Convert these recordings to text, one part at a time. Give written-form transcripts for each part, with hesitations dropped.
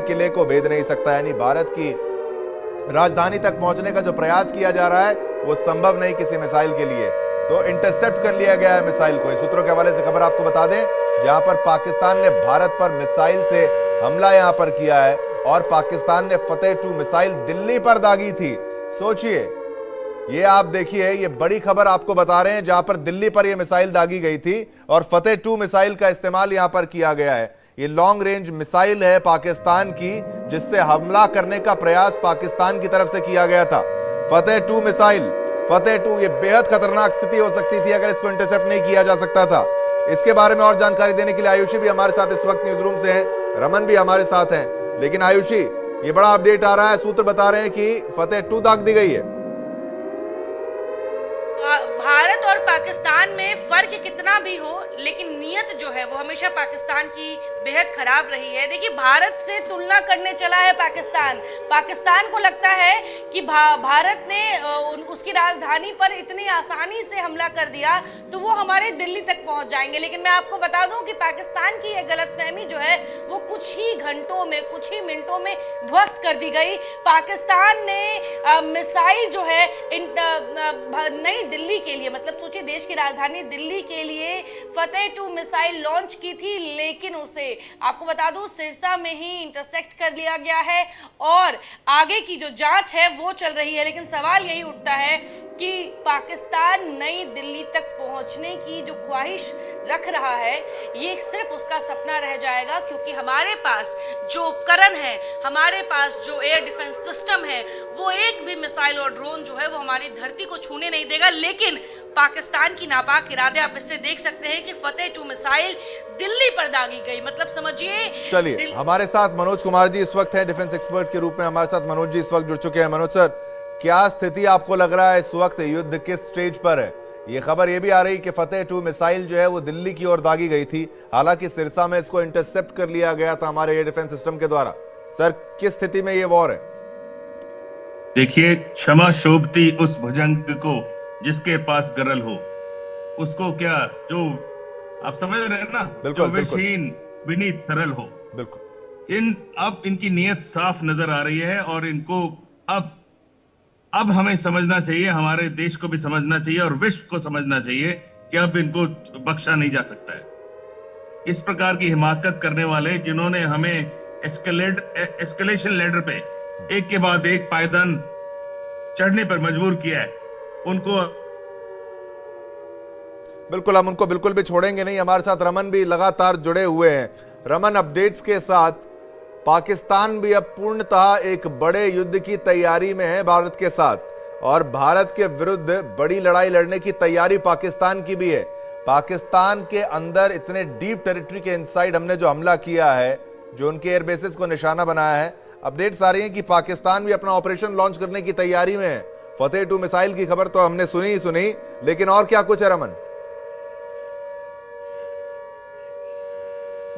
किले को भेद नहीं सकता, यानी भारत की राजधानी तक पहुंचने का जो प्रयास किया जा रहा है वो संभव नहीं किसी मिसाइल के लिए। तो इंटरसेप्ट कर लिया गया है मिसाइल को। इस सूत्रों के हवाले से खबर आपको बता दें, जहां पर पाकिस्तान ने भारत पर मिसाइल से हमला यहां पर किया है और पाकिस्तान ने फतेह 2 मिसाइल दिल्ली पर दागी थी। सोचिए, ये आप देखिए, ये बड़ी खबर आपको बता रहे हैं, जहां पर दिल्ली पर ये मिसाइल दागी गई थी और फतेह 2 मिसाइल का इस्तेमाल यहां पर किया गया है। ये लॉन्ग रेंज मिसाइल है पाकिस्तान की, जिससे हमला करने का प्रयास पाकिस्तान की तरफ से किया गया था। फतेह 2 मिसाइल, फतेह 2, ये बेहद खतरनाक स्थिति हो सकती थी अगर इसको इंटरसेप्ट नहीं किया जा सकता था। इसके बारे में और जानकारी देने के लिए आयुषी भी हमारे साथ इस वक्त न्यूज रूम से हैं, रमन भी हमारे साथ हैं। लेकिन आयुषी, ये बड़ा अपडेट आ रहा है, सूत्र बता रहे हैं कि फतेह 2 दाग दी गई है। भारत और पाकिस्तान में फर्क कितना भी हो, लेकिन नीयत जो है वो हमेशा पाकिस्तान की बेहद खराब रही है। देखिए, भारत से तुलना करने चला है पाकिस्तान को लगता है कि भारत ने उसकी राजधानी पर इतनी आसानी से हमला कर दिया तो वो हमारे दिल्ली तक पहुंच जाएंगे। लेकिन मैं आपको बता दूं कि पाकिस्तान की ये गलतफहमी जो है वो कुछ ही घंटों में, कुछ ही मिनटों में ध्वस्त कर दी गई। पाकिस्तान ने मिसाइल जो है नई दिल्ली के लिए, मतलब सोचिए देश की राजधानी दिल्ली के लिए फतेह 2 मिसाइल लॉन्च की थी, लेकिन उसे आपको बता दूं सिरसा में ही इंटरसेक्ट कर लिया गया है और आगे की जो जांच है वो चल रही है। लेकिन सवाल यही उठता है कि पाकिस्तान नई दिल्ली तक पहुंचने की जो ख्वाहिश रख रहा है, ये सिर्फ उसका सपना रह जाएगा, क्योंकि हमारे पास जो उपकरण है, हमारे पास जो एयर डिफेंस सिस्टम है, वो एक भी मिसाइल और ड्रोन जो है वो हमारी धरती को छूने नहीं देगा। लेकिन पाकिस्तान की नापाक इरादे आप इससे देख सकते हैं कि फतेह 2 मिसाइल दिल्ली पर दागी गई, मतलब समझिए। चलिए, हमारे साथ मनोज कुमार जी इस वक्त हैं, डिफेंस एक्सपर्ट के रूप में हमारे साथ मनोज जी इस वक्त जुड़ चुके हैं। मनोज सर, क्या स्थिति आपको लग रहा है इस वक्त युद्ध किस स्टेज पर है? ये खबर ये भी आ रही कि फतेह 2 मिसाइल जो है वो दिल्ली की ओर दागी गई थी, हालांकि सिरसा में इसको इंटरसेप्ट कर लिया गया था हमारे एयर डिफेंस सिस्टम के द्वारा। सर, किस स्थिति में ये वॉर है? देखिए, क्षमा शोभती उस भुजंग को जिसके पास गरल हो, उसको क्या, जो आप समझ रहे हैं ना, बिल्कुल, जो विषहीन विनीत तरल हो। बिल्कुल। अब इनकी नीयत साफ नजर आ रही है और इनको अब हमें समझना चाहिए, हमारे देश को भी समझना चाहिए और विश्व को समझना चाहिए कि अब इनको बख्शा नहीं जा सकता है। इस प्रकार की हिमाकत करने वाले, जिन्होंने हमें एस्केलेशन लेडर पे एक के बाद एक पायदान चढ़ने पर मजबूर किया है, उनको बिल्कुल, हम उनको बिल्कुल भी छोड़ेंगे नहीं। हमारे साथ रमन भी लगातार जुड़े हुए हैं। रमन, अपडेट्स के साथ पाकिस्तान भी अब पूर्णतः एक बड़े युद्ध की तैयारी में है भारत के साथ, और भारत के विरुद्ध बड़ी लड़ाई लड़ने की तैयारी पाकिस्तान की भी है। पाकिस्तान के अंदर इतने डीप टेरिटरी के इनसाइड हमने जो हमला किया है, जो उनके एयरबेसेस को निशाना बनाया है, अपडेट्स आ रही हैं कि पाकिस्तान भी अपना ऑपरेशन लॉन्च करने की तैयारी में है। फतेह 2 मिसाइल की खबर तो हमने सुनी ही सुनी, लेकिन और क्या कुछ है रमन?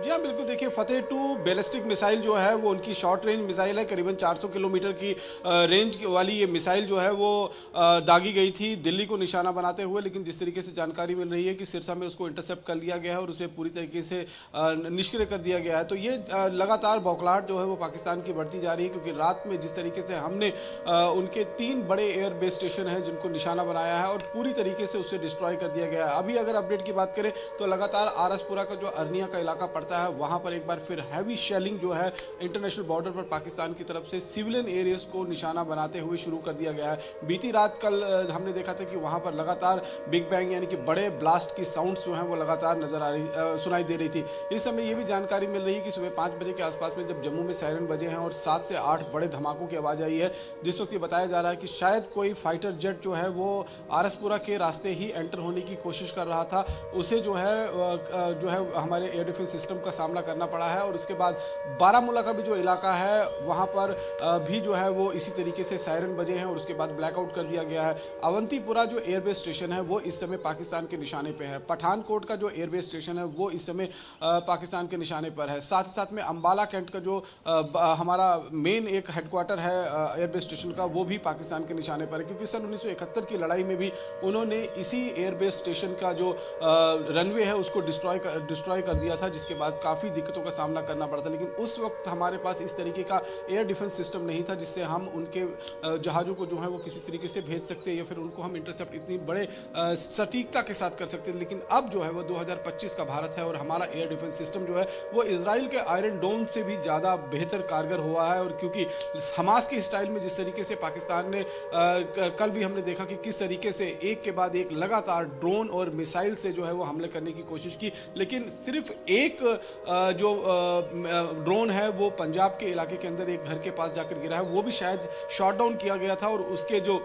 जी हाँ, बिल्कुल। देखिए, फतेह 2 बैलिस्टिक मिसाइल जो है वो उनकी शॉर्ट रेंज मिसाइल है। करीबन 400 किलोमीटर की रेंज वाली ये मिसाइल जो है वो दागी गई थी दिल्ली को निशाना बनाते हुए। लेकिन जिस तरीके से जानकारी मिल रही है कि सिरसा में उसको इंटरसेप्ट कर लिया गया है और उसे पूरी तरीके से निष्क्रिय कर दिया गया है। तो ये लगातार बौखलाहट जो है वो पाकिस्तान की बढ़ती जा रही है, क्योंकि रात में जिस तरीके से हमने उनके 3 बड़े एयर बेस स्टेशन हैं जिनको निशाना बनाया है और पूरी तरीके से उसे डिस्ट्रॉय कर दिया गया है। अभी अगर अपडेट की बात करें तो लगातार आरसपुरा का जो अरनिया का इलाका पड़ता है, वहां पर एक बार फिर हैवी शेलिंग जो है इंटरनेशनल बॉर्डर पर पाकिस्तान की तरफ से सिविलियन एरियाज को निशाना बनाते हुए शुरू कर दिया गया है। बीती रात कल हमने देखा था कि वहां पर लगातार बिग बैंग यानी कि बड़े ब्लास्ट की साउंड्स जो हैं वो लगातार सुनाई दे रही थी। इस समय ये भी जानकारी मिल रही है कि सुबह 5 बजे के आसपास में जब जम्मू में सायरन बजे हैं और 7 से 8 बड़े धमाकों की आवाज़ आई है, जिस वक्त ये बताया जा रहा है कि शायद कोई फाइटर जेट जो है वो आरसपुरा के रास्ते ही एंटर होने की कोशिश कर रहा था। उसे जो है हमारे एयर डिफेंस सिस्टम का सामना करना पड़ा है। और उसके बाद बारामूला का भी जो इलाका है वहाँ पर भी जो है वो इसी तरीके से सायरन बजे हैं और उसके बाद ब्लैकआउट कर दिया गया है। अवंतीपुरा जो एयरबेस स्टेशन है वो इस समय पाकिस्तान के निशाने पे है। पठानकोट का जो एयरबेस स्टेशन है वो इस समय पाकिस्तान के निशाने पर है। साथ ही साथ में अंबाला कैंट का जो हमारा मेन एक हेडक्वार्टर है एयरबेस स्टेशन का, वो भी पाकिस्तान के निशाने पर है, क्योंकि सन 1971 की लड़ाई में भी उन्होंने इसी एयरबेस स्टेशन का जो रनवे है उसको डिस्ट्रॉय कर दिया था, जिसके बाद काफ़ी दिक्कतों का सामना करना पड़ा था, लेकिन उस वक्त हमारे पास इस तरीके का एयर डिफेंस सिस्टम नहीं था जिससे हम उनके जहाज़ों को जो है वो किसी तरीके से भेज सकते या फिर उनको हम इंटरसेप्ट इतनी बड़े सटीकता के साथ कर सकते हैं। लेकिन अब जो है वो 2025 का भारत है और हमारा एयर डिफेंस सिस्टम जो है वो इजराइल के आयरन डोम से भी ज़्यादा बेहतर कारगर हुआ है। और क्योंकि हमास के स्टाइल में जिस तरीके से पाकिस्तान ने कल भी हमने देखा कि किस तरीके से एक के बाद एक लगातार ड्रोन और मिसाइल से जो है वो हमले करने की कोशिश की, लेकिन सिर्फ एक जो ड्रोन है वो पंजाब के इलाके के अंदर एक घर के पास जाकर गिरा है, वो भी शायद शॉट डाउन किया गया था और उसके जो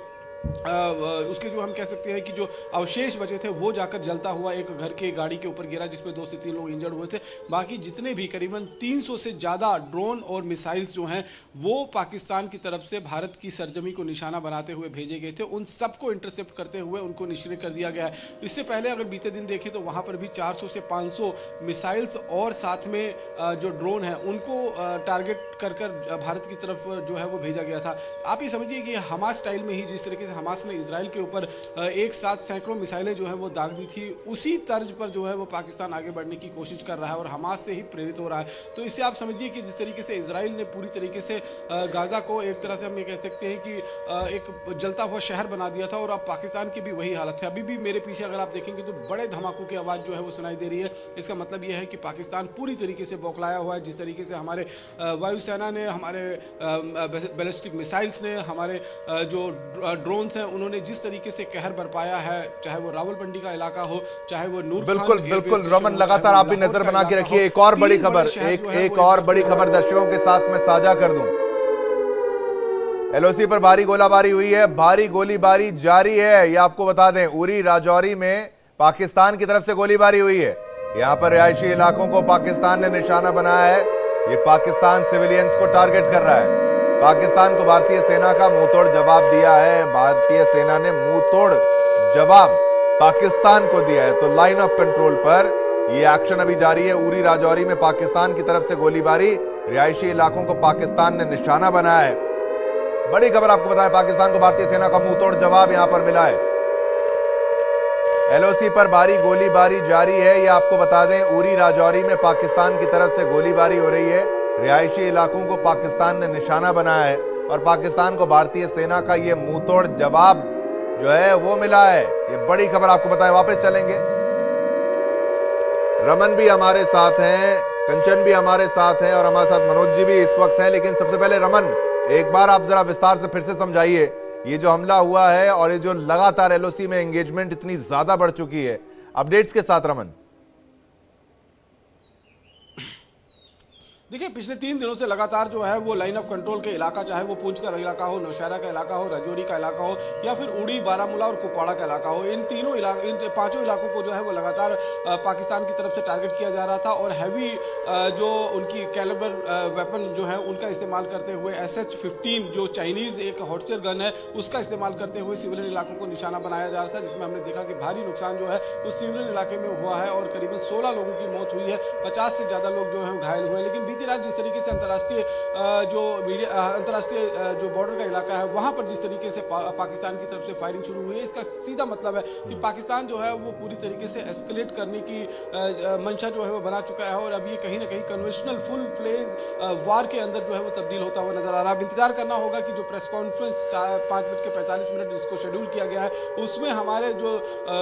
हम कह सकते हैं कि जो अवशेष बचे थे वो जाकर जलता हुआ एक घर के गाड़ी के ऊपर गिरा जिसमें 2 से 3 लोग इंजर्ड हुए थे। बाकी जितने भी करीबन 300 से ज़्यादा ड्रोन और मिसाइल्स जो हैं वो पाकिस्तान की तरफ से भारत की सरजमी को निशाना बनाते हुए भेजे गए थे। उन सबको इंटरसेप्ट करते हुए उनको निशाने कर दिया गया है। इससे पहले अगर बीते दिन देखें तो वहाँ पर भी 400 से 500 मिसाइल्स और साथ में जो ड्रोन है उनको टारगेट कर भारत की तरफ जो है वो भेजा गया था। आप ये समझिए कि हमास स्टाइल में ही जिस तरीके से हमास ने इजराइल के ऊपर एक साथ सैकड़ों मिसाइलें जो है वो दाग दी थी, उसी तर्ज पर जो है वो पाकिस्तान आगे बढ़ने की कोशिश कर रहा है और हमास से ही प्रेरित हो रहा है। तो इससे आप समझिए कि जिस तरीके से इजराइल ने पूरी तरीके से गाजा को एक तरह से हम ये कह सकते हैं कि एक जलता हुआ शहर बना दिया था और अब पाकिस्तान की भी वही हालत है। अभी भी मेरे पीछे अगर आप देखेंगे तो बड़े धमाकों की आवाज़ जो है वो सुनाई दे रही है। इसका मतलब यह है कि पाकिस्तान पूरी तरीके से बौखलाया हुआ है। जिस तरीके से हमारे वायुसेना ने, हमारे बैलिस्टिक मिसाइल्स ने, हमारे जो ड्रोन्स हैं उन्होंने जिस तरीके से कहर बरपाया है, चाहे वो रावलपिंडी का इलाका हो, चाहे वो नूर बिल्कुल बिल्कुल रमन, लगातार आप भी नजर बना के रखिए। एक और बड़ी खबर, एक और बड़ी खबर दर्शकों के साथ मैं साझा कर दूं। एलओसी पर भारी गोलाबारी हुई है, भारी गोलीबारी जारी है। ये आपको बता दें, उरी राजौरी में पाकिस्तान की तरफ से गोलीबारी हुई है। यहां पर रिहायशी इलाकों को पाकिस्तान ने निशाना बनाया है। ये पाकिस्तान सिविलियंस को टारगेट कर रहा है। पाकिस्तान को भारतीय सेना का मुंहतोड़ जवाब दिया है। भारतीय सेना ने मुंहतोड़ जवाब पाकिस्तान को दिया है। तो लाइन ऑफ कंट्रोल पर ये एक्शन अभी जारी है। उरी राजौरी में पाकिस्तान की तरफ से गोलीबारी, रिहायशी इलाकों को पाकिस्तान ने निशाना बनाया है। बड़ी खबर आपको बताया, पाकिस्तान को भारतीय सेना का मुंहतोड़ जवाब यहां पर मिला है। एलओसी पर भारी गोलीबारी जारी है। ये आपको बता दें, उरी राजौरी में पाकिस्तान की तरफ से गोलीबारी हो रही है। रिहायशी इलाकों को पाकिस्तान ने निशाना बनाया है और पाकिस्तान को भारतीय सेना का ये मुंहतोड़ जवाब जो है वो मिला है। ये बड़ी खबर आपको बताएं। वापस चलेंगे, रमन भी हमारे साथ हैं, कंचन भी हमारे साथ हैं और हमारे साथ मनोज जी भी इस वक्त हैं। लेकिन सबसे पहले रमन, एक बार आप जरा विस्तार से फिर से समझाइए ये जो हमला हुआ है और ये जो लगातार एलओसी में एंगेजमेंट इतनी ज्यादा बढ़ चुकी है, अपडेट्स के साथ रमन। देखिए, पिछले 3 दिनों से लगातार जो है वो लाइन ऑफ कंट्रोल के इलाका, चाहे वो पूंछ का इलाका हो, नौशहरा का इलाका हो, राजौरी का इलाका हो या फिर उड़ी, बारामूला और कुपवाड़ा का इलाका हो, इन 5 इलाकों को जो है वो लगातार पाकिस्तान की तरफ से टारगेट किया जा रहा था और हैवी जो उनकी कैलिबर वेपन जो है उनका इस्तेमाल करते हुए SH-15 जो चाइनीज़ एक हॉटसर गन है उसका इस्तेमाल करते हुए सिविलियन इलाकों को निशाना बनाया जा रहा था, जिसमें हमने देखा कि भारी नुकसान जो है उस सिविलियन इलाके में हुआ है और करीबन 16 लोगों की मौत हुई है, 50 से ज़्यादा लोग जो है घायल हुए हैं। लेकिन बीती रात जिस तरीके से अंतर्राष्ट्रीय जो बॉर्डर का इलाका है वहां पर जिस तरीके से पाकिस्तान की तरफ से फायरिंग शुरू हुई है, इसका सीधा मतलब है कि पाकिस्तान जो है वो पूरी तरीके से एस्केलेट करने की मंशा जो है वो बना चुका है और अब ये कहीं ना कहीं कन्वेंशनल फुल फ्लेज वार के अंदर जो है वो तब्दील होता हुआ नजर आ रहा है। अब इंतजार करना होगा कि जो प्रेस कॉन्फ्रेंस 5:45 जिसको शेड्यूल किया गया है उसमें हमारे जो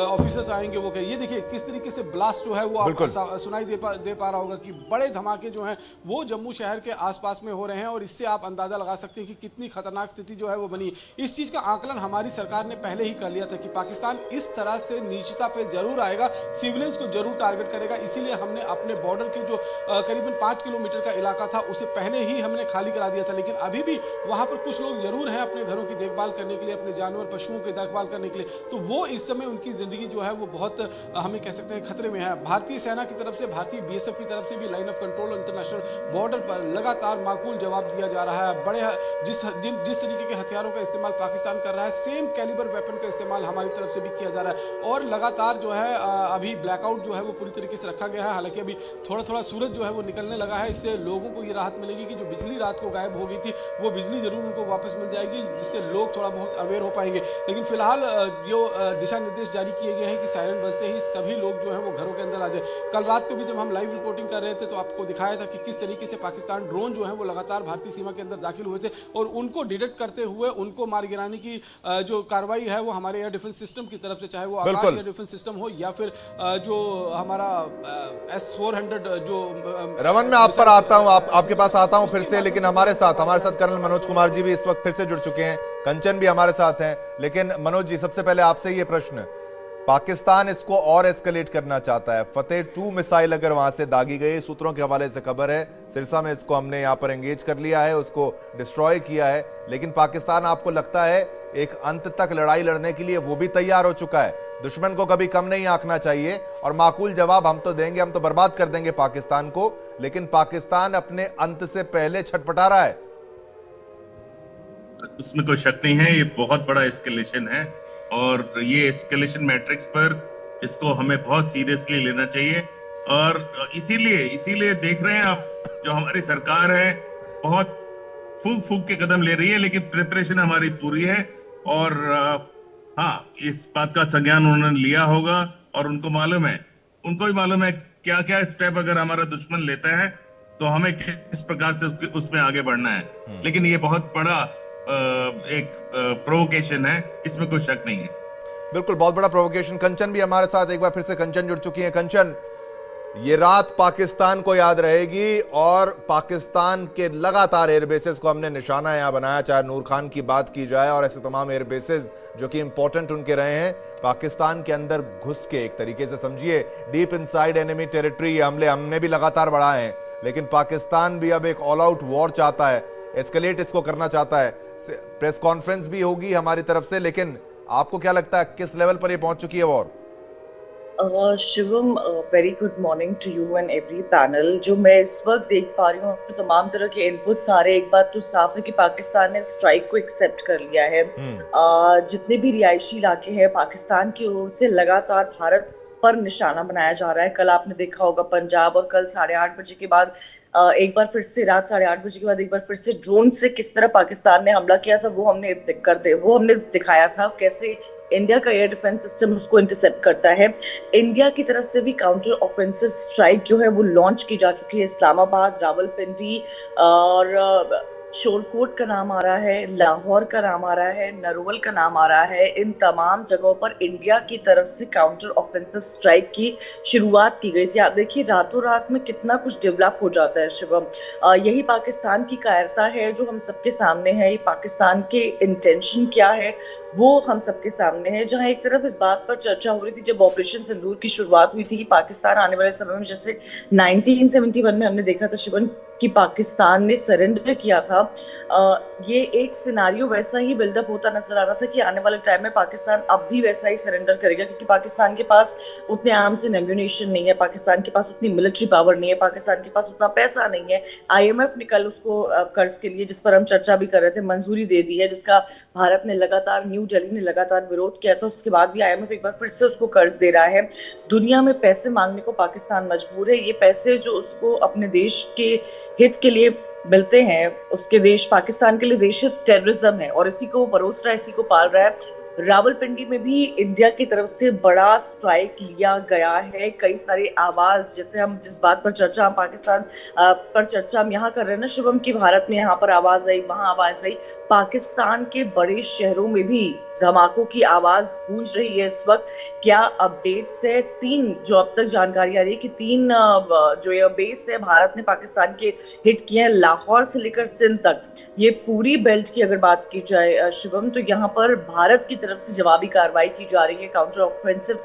ऑफिसर्स आएंगे वो ये देखिए किस तरीके से ब्लास्ट जो है वो आपको सुनाई दे पा रहा होगा कि बड़े धमाके जो हैं वो जम्मू शहर के आसपास में हो रहे हैं और इससे आप अंदाजा लगा सकते हैं कि कितनी खतरनाक स्थिति जो है वो बनी। इस चीज का आकलन हमारी सरकार ने पहले ही कर लिया था कि पाकिस्तान इस तरह से नीचता पे जरूर आएगा, सिविलियंस को जरूर टारगेट करेगा। इसीलिए हमने अपने बॉर्डर के जो करीबन 5 किलोमीटर का इलाका था उसे पहले ही हमने खाली करा दिया था, लेकिन अभी भी वहां पर कुछ लोग जरूर हैं अपने घरों की देखभाल करने के लिए, अपने जानवर पशुओं की देखभाल करने के लिए, तो वो इस समय उनकी जिंदगी जो है वो बहुत हमें कह सकते हैं खतरे में है। भारतीय सेना की तरफ से, भारतीय BSF की तरफ से भी लाइन ऑफ कंट्रोल और इंटरनेशनल बॉर्डर पर लगातार माकूल जवाब दिया जा रहा है। बड़े जिस तरीके के हथियारों का इस्तेमाल पाकिस्तान कर रहा है, सेम कैलिबर वेपन का इस्तेमाल हमारी तरफ से भी किया जा रहा है। और लगातार जो है अभी ब्लैकआउट जो है वो पूरी तरीके से रखा गया है। हालांकि अभी थोड़ा थोड़ा सूरज जो है वो निकलने लगा है, इससे लोगों को ये राहत मिलेगी कि जो बिजली रात को गायब हो गई थी वो बिजली जरूर उनको वापस मिल जाएगी, जिससे लोग थोड़ा बहुत अवेयर हो पाएंगे। लेकिन फिलहाल जो दिशा निर्देश जारी किए गए हैं कि सायरन बजते ही सभी लोग जो है वो घरों के अंदर आ जाए। कल रात को भी जब हम लाइव रिपोर्टिंग कर रहे थे तो आपको दिखाया था कि किस तरीके से पाकिस्तान ड्रोन जो है वो लगातार भारतीय सीमा के अंदर दाखिल हुए थे और उनको डिटेक्ट करते हुए उनको मार गिराने की जो कार्रवाई है वो हमारे एयर डिफेंस सिस्टम की तरफ से, चाहे वो आकाश एयर डिफेंस सिस्टम हो या फिर जो हमारा S-400 जो रमन, मैं आप पर आता हूं, आपके पास आता हूं फिर से, लेकिन हमारे साथ कर्नल मनोज कुमार जी भी इस वक्त फिर से जुड़ चुके हैं, कंचन भी हमारे साथ हैं। लेकिन मनोज जी, सबसे पहले आपसे ये प्रश्न, पाकिस्तान इसको और एस्केलेट करना चाहता है। फतेह 2 मिसाइल अगर वहां से दागी गई, सूत्रों के हवाले से खबर है, सिरसा में इसको हमने यहां पर एंगेज कर लिया है, उसको डिस्ट्रॉय किया है, लेकिन पाकिस्तान आपको लगता है एक अंत तक लड़ाई लड़ने के लिए वो भी तैयार हो चुका है? दुश्मन को कभी कम नहीं आंकना चाहिए और माकूल जवाब हम तो देंगे, हम तो बर्बाद कर देंगे पाकिस्तान को, लेकिन पाकिस्तान अपने अंत से पहले छटपटा रहा है। उसमें कोई शक नहीं है, ये बहुत बड़ा एस्केलेशन है और ये एस्केलेशन मैट्रिक्स पर इसको हमें बहुत सीरियसली लेना चाहिए। और इसीलिए देख रहे हैं आप, जो हमारी सरकार है बहुत फूक के कदम ले रही है, लेकिन प्रिपरेशन हमारी पूरी है। और हाँ, इस बात का संज्ञान उन्होंने लिया होगा और उनको भी मालूम है क्या क्या स्टेप अगर हमारा दुश्मन लेता है तो हमें किस प्रकार से उसमें आगे बढ़ना है। लेकिन ये बहुत बड़ा एक प्रोवोकेशन है, इसमें कोई शक नहीं है। बिल्कुल, बहुत बड़ा प्रोवोकेशन। कंचन भी हमारे साथ, एक बार फिर से कंचन जुड़ चुकी है। कंचन, ये रात पाकिस्तान को याद रहेगी और पाकिस्तान के लगातार एयरबेसेस को हमने निशाना यहां बनाया, चाहे नूर खान की बात की जाए और ऐसे तमाम एयरबेसेस जो कि इंपॉर्टेंट उनके रहे हैं, पाकिस्तान के अंदर घुस के एक तरीके से समझिए डीप इनसाइड एनिमी टेरिटरी हमले हमने भी लगातार बढ़ाए हैं, लेकिन पाकिस्तान भी अब एक ऑल आउट वॉर चाहता है, एस्केलेट इसको करना चाहता है। प्रेस कॉन्फ्रेंस भी होगी हमारी तरफ से, लेकिन आपको क्या लगता है किस लेवल पर ये पहुंच चुकी है war? Shivam, very good morning to you and every panel. जो मैं इस वक्त देख पा रही हूँ, तो तमाम तरह के इनपुट्स आ रहे हैं। एक बात तो साफ है कि पाकिस्तान ने स्ट्राइक को एक्सेप्ट कर लिया है। जितने भी रिहायशी इलाके हैं पाकिस्तान की ओर से लगातार भारत पर निशाना बनाया जा रहा है। कल आपने देखा होगा पंजाब, और कल 8:30 बजे के बाद एक बार फिर से रात 8:30 बजे के बाद एक बार फिर से ड्रोन से किस तरह पाकिस्तान ने हमला किया था वो हमने दिखाया था, कैसे इंडिया का एयर डिफेंस सिस्टम उसको इंटरसेप्ट करता है। इंडिया की तरफ से भी काउंटर ऑफेंसिव स्ट्राइक जो है वो लॉन्च की जा चुकी है। इस्लामाबाद, रावलपिंडी और शोरकोट का नाम आ रहा है, लाहौर का नाम आ रहा है, नरोवल का नाम आ रहा है। इन तमाम जगहों पर इंडिया की तरफ से काउंटर ऑफेंसिव स्ट्राइक की शुरुआत की गई थी। आप देखिए रातों रात में कितना कुछ डेवलप हो जाता है शिवम। यही पाकिस्तान की कायरता है जो हम सबके सामने है। ये पाकिस्तान के इंटेंशन क्या है वो हम सबके सामने है। जहां एक तरफ इस बात पर चर्चा हो रही थी जब ऑपरेशन सिंदूर की शुरुआत हुई थी कि पाकिस्तान आने वाले समय में, जैसे 1971 में हमने देखा था शिवन कि पाकिस्तान ने सरेंडर किया था, ये एक सिनारियो वैसा ही बिल्डअप होता नजर आ रहा था कि आने वाले टाइम में पाकिस्तान अब भी वैसा ही सरेंडर करेगा, क्योंकि पाकिस्तान के पास उतने आर्म्स एंड एम्यूनिशन नहीं है, पाकिस्तान के पास उतनी मिलिट्री पावर नहीं है, पाकिस्तान के पास उतना पैसा नहीं है। IMF ने कल उसको कर्ज के लिए, जिस पर हम चर्चा भी कर रहे थे, मंजूरी दे दी है, जिसका भारत ने लगातार, न्यू दिल्ली ने लगातार विरोध किया था। उसके बाद भी IMF एक बार फिर से उसको कर्ज दे रहा है। दुनिया में पैसे मांगने को पाकिस्तान मजबूर है। ये पैसे जो उसको अपने देश के हित के लिए मिलते हैं, उसके देश, पाकिस्तान के लिए देश टेररिज्म है और इसी को परोस रहा है, इसी को पाल रहा है। रावलपिंडी में भी इंडिया की तरफ से बड़ा स्ट्राइक लिया गया है। कई सारे आवाज, जैसे हम जिस बात पर चर्चा, हम पाकिस्तान पर चर्चा हम यहाँ कर रहे हैं ना शिवम, की भारत में यहाँ पर आवाज आई, वहां आवाज आई, पाकिस्तान के बड़े शहरों में भी धमाकों की आवाज गूंज रही है इस वक्त। क्या अपडेट्स है? 3 जो अब तक जानकारी आ रही है कि 3 जो एयर बेस है भारत ने पाकिस्तान के हिट किए हैं, लाहौर से लेकर सिंध तक। ये पूरी बेल्ट की अगर बात की जाए शिवम, तो यहाँ पर भारत की तरफ से जवाबी कार्रवाई की जा रही है। काउंटर ऑफेंसिव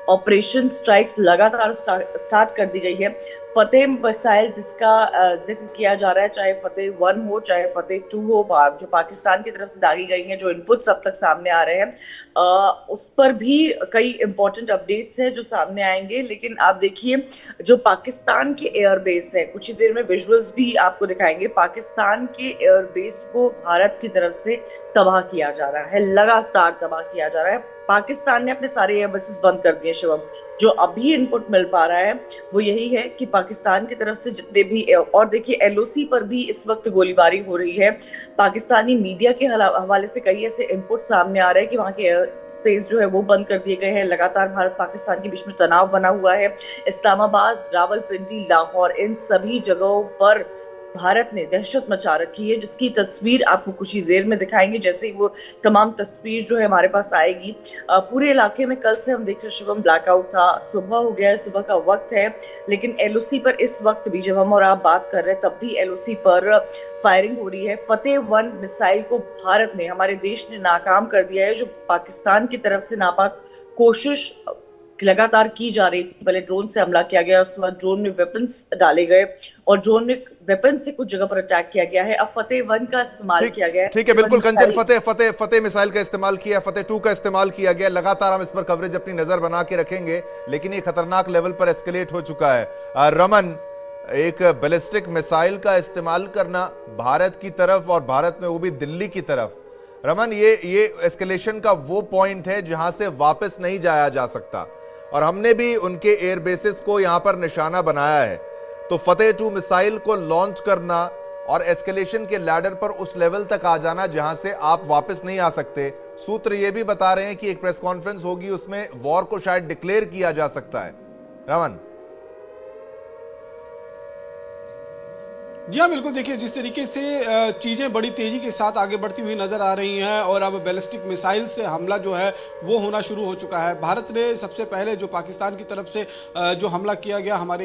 ऑपरेशन स्ट्राइक्स लगातार स्टार्ट कर दी गई है। फतेह मिसाइल जिसका जिक्र किया जा रहा है, चाहे फतेह 1 हो चाहे फतेह 2 हो, जो पाकिस्तान की तरफ से दागी गई हैं, जो इनपुट्स अब तक सामने आ रहे हैं, उस पर भी कई इंपॉर्टेंट अपडेट्स हैं जो सामने आएंगे। लेकिन आप देखिए, जो पाकिस्तान के एयरबेस है, कुछ ही देर में विजुअल्स भी आपको दिखाएंगे, पाकिस्तान के एयरबेस को भारत की तरफ से तबाह किया जा रहा है, लगातार तबाह किया जा रहा है। पाकिस्तान ने अपने सारे एयरबेसेस बंद कर दिए शिवम। जो अभी इनपुट मिल पा रहा है वो यही है कि पाकिस्तान की तरफ से जितने भी, और देखिए एलओसी पर भी इस वक्त गोलीबारी हो रही है। पाकिस्तानी मीडिया के हवाले से कई ऐसे इनपुट सामने आ रहे हैं कि वहाँ के एयर स्पेस जो है वो बंद कर दिए गए हैं। लगातार भारत पाकिस्तान के बीच में तनाव बना हुआ है। इस्लामाबाद, रावलपिंडी, लाहौर, इन सभी जगहों पर भारत ने दहशत मचा रखी है, जिसकी तस्वीर आपको कुछ ही देर में दिखाएंगे। जैसे ही वो तमाम तस्वीर जो है हमारे पास आएगी, पूरे इलाके में कल से हम देख रहे शिवम ब्लैकआउट था। सुबह हो गया है, सुबह का वक्त है, लेकिन एलओसी पर इस वक्त भी जब हम और आप बात कर रहे हैं तब भी एलओसी पर फायरिंग हो रही है। फतेह 1 मिसाइल को भारत ने, हमारे देश ने नाकाम कर दिया है। जो पाकिस्तान की तरफ से नापाक कोशिश लगातार की जा रही थी, पहले ड्रोन से हमला किया गया, उसके बाद ड्रोन में वेपन्स डाले गए और ड्रोन में वेपन से कुछ जगह पर अटैक किया गया है। अब फतेह 1 का इस्तेमाल किया गया है। ठीक है, बिल्कुल कंचन, फतेह मिसाइल का इस्तेमाल किया, फतेह 2 का इस्तेमाल किया गया। लगातार हम इस पर कवरेज अपनी नजर बना के रखेंगे, लेकिन ये खतरनाक लेवल पर एस्केलेट हो चुका है। रमन, एक बैलिस्टिक मिसाइल का इस्तेमाल करना भारत की तरफ, और भारत में वो भी दिल्ली की तरफ, रमन, ये एस्केलेशन का वो पॉइंट है जहां से वापस नहीं जाया जा सकता, और हमने भी उनके एयरबेसेस को यहां पर निशाना बनाया है। तो फतेह 2 मिसाइल को लॉन्च करना और एस्केलेशन के लैडर पर उस लेवल तक आ जाना जहां से आप वापस नहीं आ सकते। सूत्र ये भी बता रहे हैं कि एक प्रेस कॉन्फ्रेंस होगी, उसमें वॉर को शायद डिक्लेयर किया जा सकता है। रमन, जी हाँ, बिल्कुल। देखिए, जिस तरीके से चीज़ें बड़ी तेज़ी के साथ आगे बढ़ती हुई नज़र आ रही हैं और अब बैलिस्टिक मिसाइल से हमला जो है वो होना शुरू हो चुका है। भारत ने सबसे पहले जो पाकिस्तान की तरफ से जो हमला किया गया हमारे